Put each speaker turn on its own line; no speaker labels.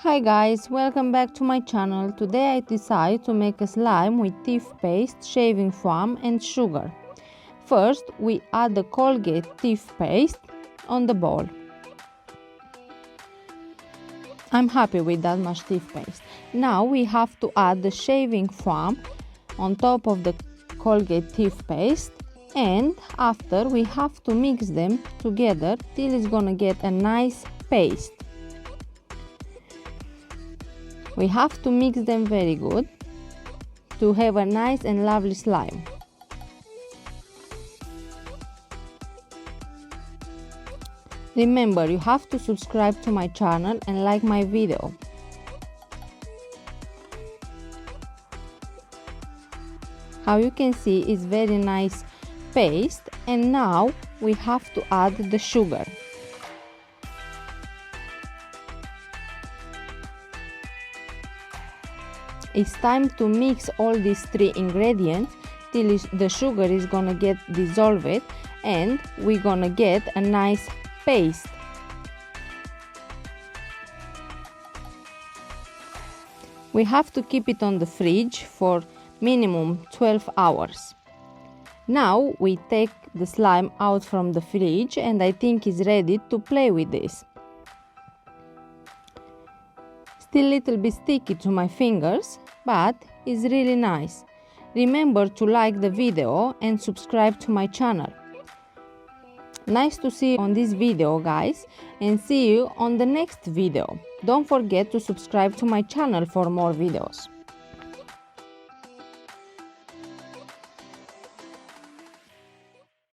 Hi guys, welcome back to my channel. Today I decided to make a slime with toothpaste, shaving foam and sugar. First we add the Colgate toothpaste on the bowl. I'm happy with that much toothpaste. Now we have to add the shaving foam on top of the Colgate toothpaste, and after we have to mix them together till it's gonna get a nice paste. We have to mix them very good to have a nice and lovely slime. Remember, you have to subscribe to my channel and like my video. How you can see is very nice paste, and now we have to add the sugar. It's time to mix all these three ingredients till the sugar is gonna get dissolved and we're gonna get a nice paste. We have to keep it on the fridge for minimum 12 hours. Now we take the slime out from the fridge and I think it's ready to play with this. Still a little bit sticky to my fingers, but it's really nice. Remember to like the video and subscribe to my channel. Nice to see you on this video, guys, and see you on the next video. Don't forget to subscribe to my channel for more videos.